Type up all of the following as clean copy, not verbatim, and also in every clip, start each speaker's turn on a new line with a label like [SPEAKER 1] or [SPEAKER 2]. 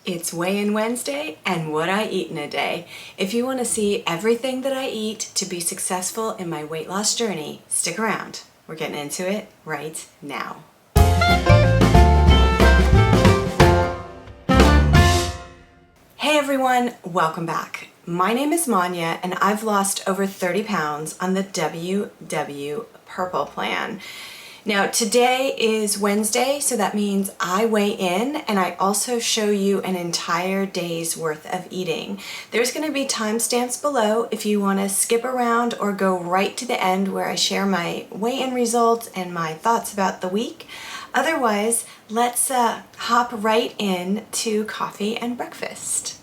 [SPEAKER 1] It's Weigh-In Wednesday and what I eat in a day. If you want to see everything that I eat to be successful in my weight loss journey, stick around. We're getting into it right now. Hey everyone, welcome back. My name is Manya and I've lost over 30 pounds on the WW Purple Plan. Now today is Wednesday, so that means I weigh in and I also show you an entire day's worth of eating. There's going to be timestamps below if you want to skip around or go right to the end where I share my weigh-in results and my thoughts about the week. Otherwise, let's hop right in to coffee and breakfast.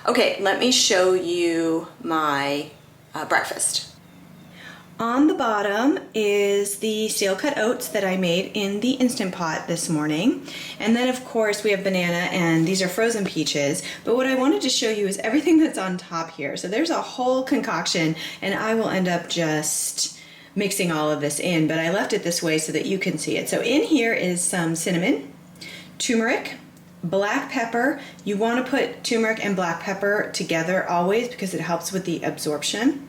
[SPEAKER 1] Okay, let me show you my breakfast. On the bottom is the steel cut oats that I made in the Instant Pot this morning. And then of course we have banana and these are frozen peaches. But what I wanted to show you is everything that's on top here. So there's a whole concoction and I will end up just mixing all of this in, but I left it this way so that you can see it. So in here is some cinnamon, turmeric, black pepper. You want to put turmeric and black pepper together always because it helps with the absorption.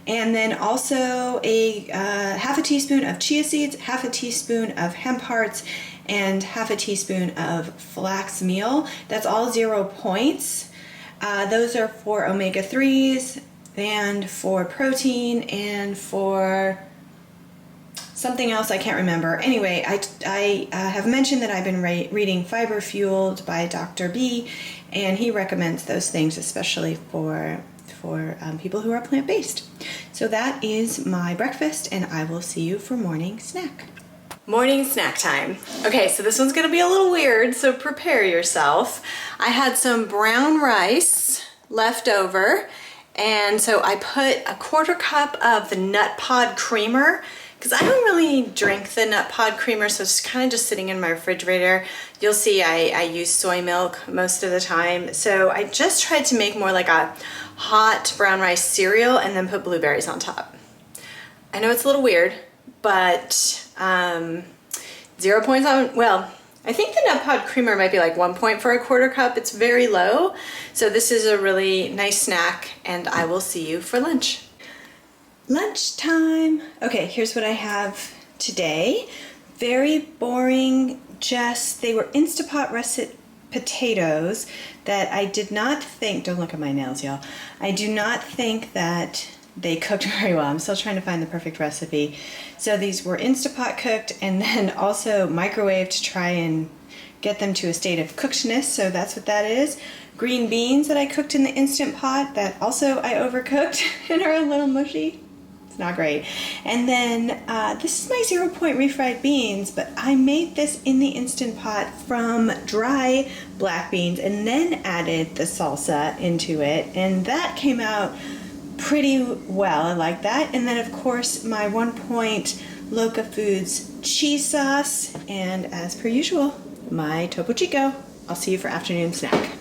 [SPEAKER 1] And then also a half a teaspoon of chia seeds, half a teaspoon of hemp hearts, and half a teaspoon of flax meal. That's all 0 points. Those are for omega-3s and for protein and for something else I can't remember. Anyway, I have mentioned that I've been reading Fiber Fueled by Dr. B, and he recommends those things, especially for people who are plant-based. So that is my breakfast, and I will see you for morning snack. Morning snack time. Okay, so this one's gonna be a little weird, so prepare yourself. I had some brown rice left over, and so I put a 1/4 cup of the nut pod creamer, because I don't really drink the nut pod creamer, so it's kind of just sitting in my refrigerator. You'll see I use soy milk most of the time. So I just tried to make more like a hot brown rice cereal and then put blueberries on top. I know it's a little weird, but 0 points on, well, I think the nut pod creamer might be like 1 point for a 1/4 cup. It's very low. So this is a really nice snack and I will see you for lunch. Lunchtime. Okay, here's what I have today. Very boring, they were Instapot russet potatoes that I did not think, don't look at my nails, y'all. I do not think that they cooked very well. I'm still trying to find the perfect recipe. So these were Instapot cooked and then also microwaved to try and get them to a state of cookedness, so that's what that is. Green beans that I cooked in the Instant Pot that also I overcooked and are a little mushy. Not great. And then this is my 0 point refried beans, but I made this in the Instant Pot from dry black beans and then added the salsa into it, and that came out pretty well. I like that. And then of course my 1 point Loca Foods cheese sauce, and as per usual, my Topo Chico. I'll see you for afternoon snack.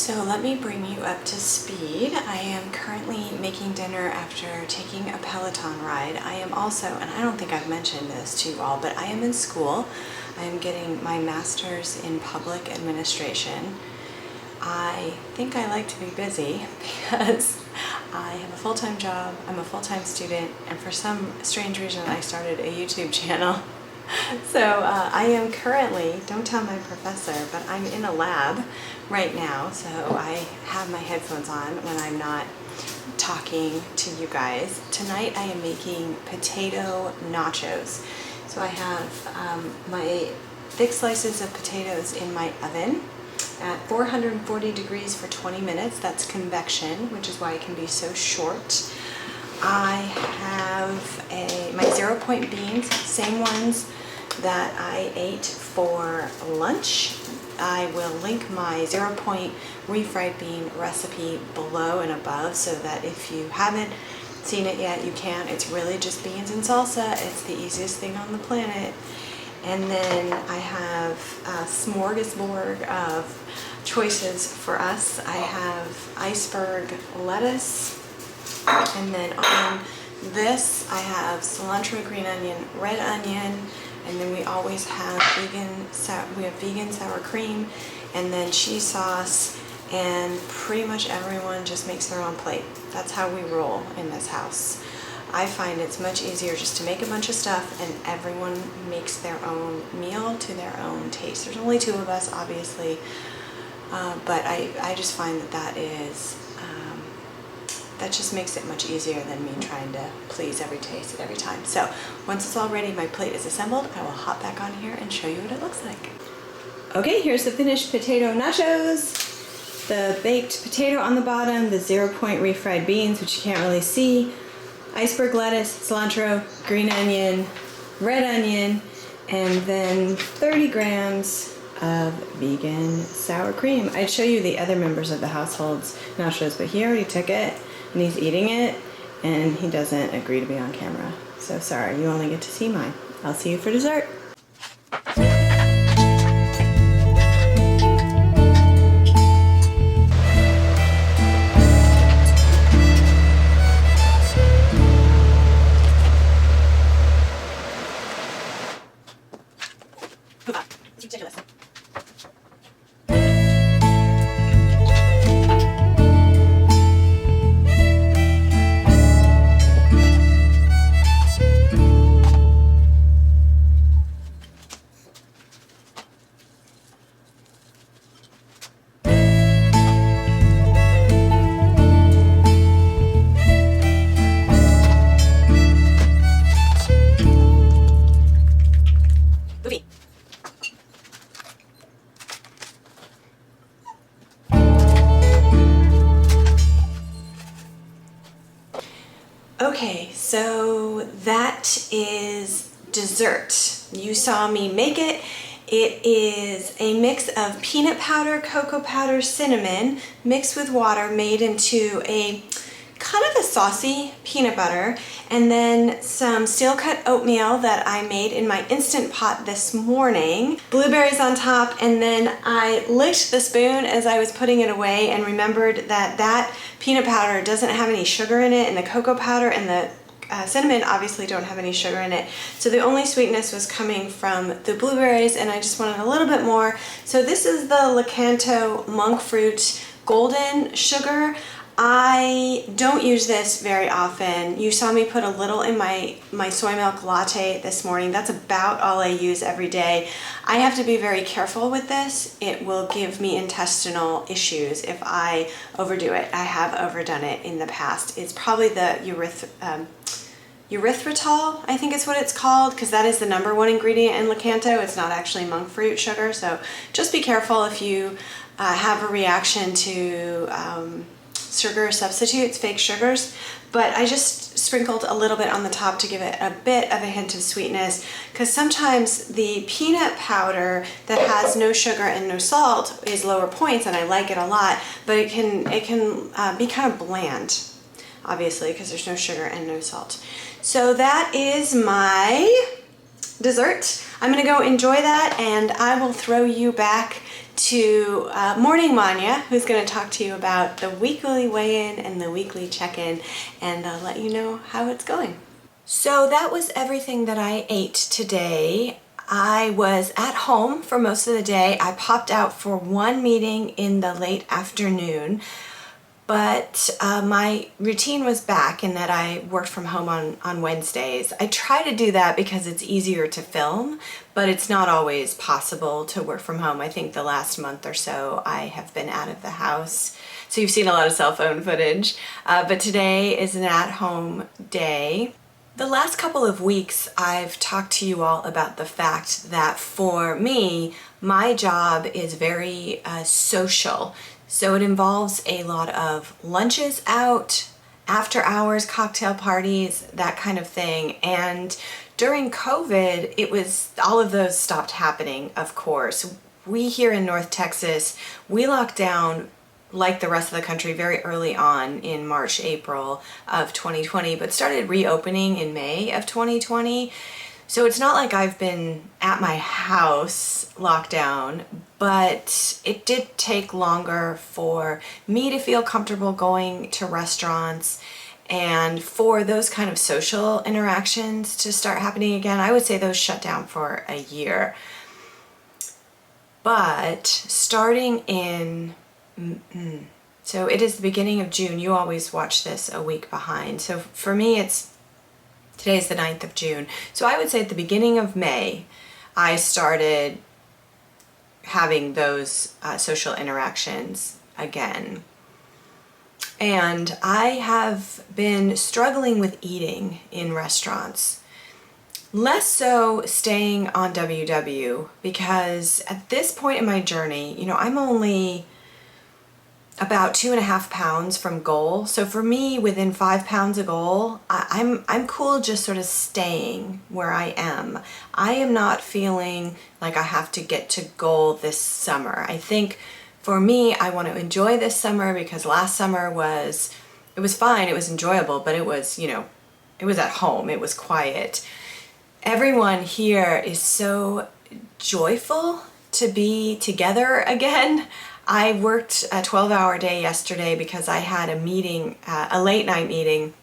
[SPEAKER 1] So let me bring you up to speed. I am currently making dinner after taking a Peloton ride. I am also, and I don't think I've mentioned this to you all, but I am in school. I am getting my master's in public administration. I think I like to be busy because I have a full-time job, I'm a full-time student, and for some strange reason I started a YouTube channel. So I am currently, don't tell my professor, but I'm in a lab right now, so I have my headphones on when I'm not talking to you guys. Tonight I am making potato nachos. So I have my thick slices of potatoes in my oven at 440 degrees for 20 minutes. That's convection, which is why it can be so short. I have my 0-point beans, same ones that I ate for lunch. I will link my 0-point refried bean recipe below and above so that if you haven't seen it yet, you can. It's really just beans and salsa. It's the easiest thing on the planet. And then I have a smorgasbord of choices for us. I have iceberg lettuce, and then on this I have cilantro, green onion, red onion, and then we always have vegan sour cream, and then cheese sauce, and pretty much everyone just makes their own plate. That's how we roll in this house. I find it's much easier just to make a bunch of stuff and everyone makes their own meal to their own taste. There's only 2 of us, obviously, but I just find that that just makes it much easier than me trying to please every taste at every time. So once it's all ready, my plate is assembled, I will hop back on here and show you what it looks like. Okay, here's the finished potato nachos. The baked potato on the bottom, the 0-point refried beans, which you can't really see, iceberg lettuce, cilantro, green onion, red onion, and then 30 grams of vegan sour cream. I'd show you the other members of the household's nachos, but he already took it and he's eating it and he doesn't agree to be on camera. So sorry, you only get to see mine. I'll see you for dessert. It's ridiculous. Okay, so that is dessert. You saw me make it. It is a mix of peanut powder, cocoa powder, cinnamon mixed with water made into a kind of a saucy peanut butter, and then some steel cut oatmeal that I made in my Instant Pot this morning, blueberries on top, and then I licked the spoon as I was putting it away and remembered that that peanut powder doesn't have any sugar in it, and the cocoa powder and the cinnamon obviously don't have any sugar in it, so the only sweetness was coming from the blueberries, and I just wanted a little bit more. So this is the Lakanto monk fruit golden sugar. I don't use this very often. You saw me put a little in my soy milk latte this morning. That's about all I use every day. I have to be very careful with this. It will give me intestinal issues if I overdo it. I have overdone it in the past. It's probably the erythritol, I think is what it's called, because that is the #1 ingredient in Lakanto. It's not actually monk fruit sugar, so just be careful if you have a reaction to sugar substitutes, fake sugars, but I just sprinkled a little bit on the top to give it a bit of a hint of sweetness, because sometimes the peanut powder that has no sugar and no salt is lower points, and I like it a lot, but it can be kind of bland, obviously, because there's no sugar and no salt. So that is my dessert. I'm gonna go enjoy that, and I will throw you back to Morning Manya, who's going to talk to you about the weekly weigh-in and the weekly check-in, and let you know how it's going. So that was everything that I ate today. I was at home for most of the day. I popped out for one meeting in the late afternoon, but my routine was back in that I worked from home on Wednesdays. I try to do that because it's easier to film, but it's not always possible to work from home. I think the last month or so I have been out of the house. So you've seen a lot of cell phone footage, but today is an at-home day. The last couple of weeks I've talked to you all about the fact that for me, my job is very social. So it involves a lot of lunches out, after hours, cocktail parties, that kind of thing. And during COVID, it was all of those stopped happening, of course. We here in North Texas, we locked down like the rest of the country very early on in March, April of 2020, but started reopening in May of 2020. So it's not like I've been at my house locked down, but it did take longer for me to feel comfortable going to restaurants and for those kind of social interactions to start happening again. I would say those shut down for a year. But starting in, so it is the beginning of June. You always watch this a week behind. So for me, today's the 9th of June. So I would say at the beginning of May, I started having those social interactions again. And I have been struggling with eating in restaurants. Less so staying on WW, because at this point in my journey, I'm only about 2.5 pounds from goal. So for me, within 5 pounds of goal, I'm cool just sort of staying where I am. I am not feeling like I have to get to goal this summer. I think for me, I want to enjoy this summer because last summer it was fine, it was enjoyable, but it was at home, it was quiet. Everyone here is so joyful to be together again. I worked a 12-hour day yesterday because I had a meeting, a late night meeting,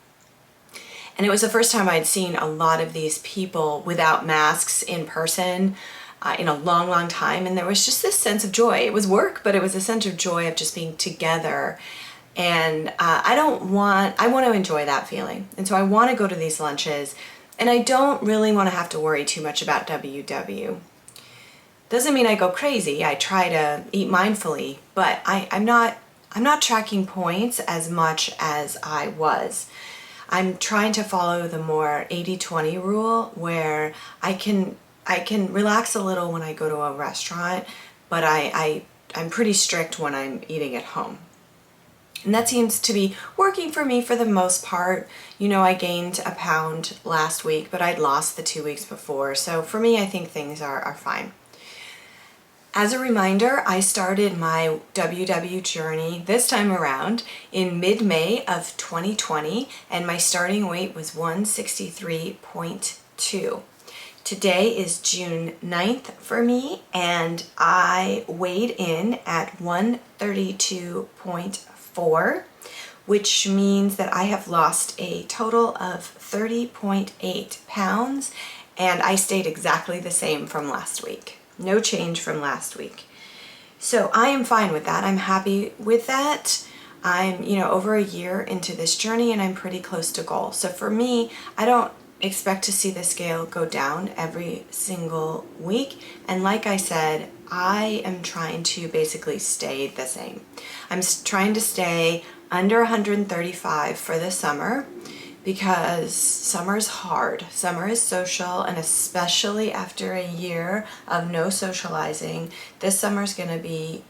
[SPEAKER 1] and it was the first time I'd seen a lot of these people without masks in person in a long, long time, and there was just this sense of joy. It was work, but it was a sense of joy of just being together, and I want to enjoy that feeling, and so I want to go to these lunches, and I don't really want to have to worry too much about WW. Doesn't mean I go crazy. I try to eat mindfully, but I'm not tracking points as much as I was. I'm trying to follow the more 80-20 rule where I can relax a little when I go to a restaurant, but I'm pretty strict when I'm eating at home. And that seems to be working for me for the most part. I gained 1 pound last week, but I'd lost the 2 weeks before. So for me, I think things are fine. As a reminder, I started my WW journey this time around in mid-May of 2020, and my starting weight was 163.2. Today is June 9th for me, and I weighed in at 132.4, which means that I have lost a total of 30.8 pounds, and I stayed exactly the same from last week. No change from last week. So I am fine with that. I'm happy with that. I'm, over a year into this journey, and I'm pretty close to goal. So for me, I don't expect to see the scale go down every single week. And like I said, I am trying to basically stay the same. I'm trying to stay under 135 for the summer, because summer is hard. Summer is social, and especially after a year of no socializing, this summer is going to be,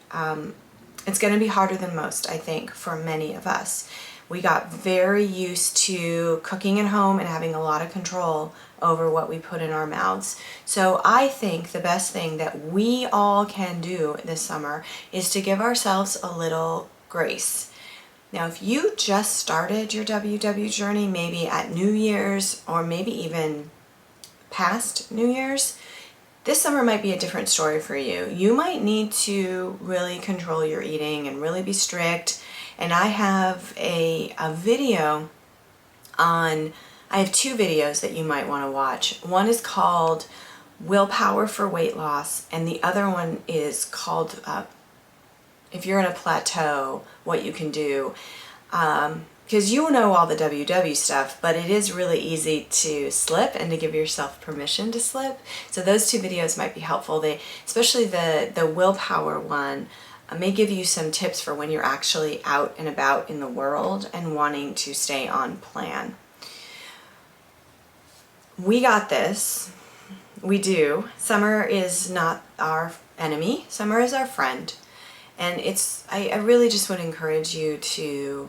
[SPEAKER 1] it's going to be harder than most, I think, for many of us. We got very used to cooking at home and having a lot of control over what we put in our mouths. So I think the best thing that we all can do this summer is to give ourselves a little grace. Now, if you just started your WW journey, maybe at New Year's or maybe even past New Year's, this summer might be a different story for you. You might need to really control your eating and really be strict. And I have a video on, I have 2 videos that you might want to watch. One is called Willpower for Weight Loss, and the other one is called If You're in a Plateau, What You Can Do. Because you know all the WW stuff, but it is really easy to slip and to give yourself permission to slip. So those 2 videos might be helpful. They, especially the willpower one, may give you some tips for when you're actually out and about in the world and wanting to stay on plan. We got this. We do. Summer is not our enemy. Summer is our friend. And I really just would encourage you to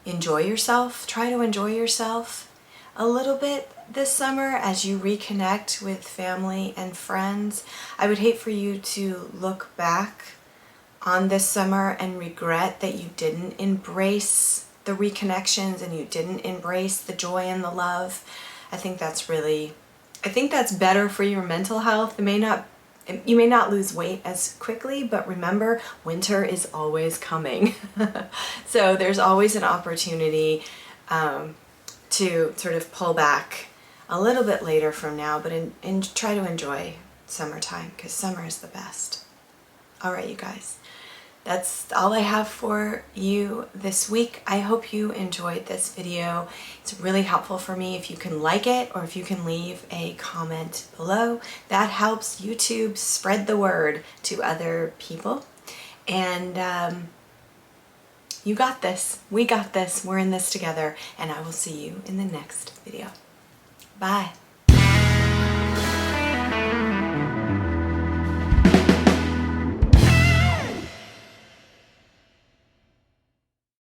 [SPEAKER 1] enjoy yourself. Try to enjoy yourself a little bit this summer as you reconnect with family and friends. I would hate for you to look back on this summer and regret that you didn't embrace the reconnections and you didn't embrace the joy and the love. I think that's better for your mental health. You may not lose weight as quickly, but remember, winter is always coming. So there's always an opportunity to sort of pull back a little bit later from now, but try to enjoy summertime, because summer is the best. All right, you guys. That's all I have for you this week. I hope you enjoyed this video. It's really helpful for me if you can like it or if you can leave a comment below. That helps YouTube spread the word to other people. And you got this. We got this. We're in this together. And I will see you in the next video. Bye.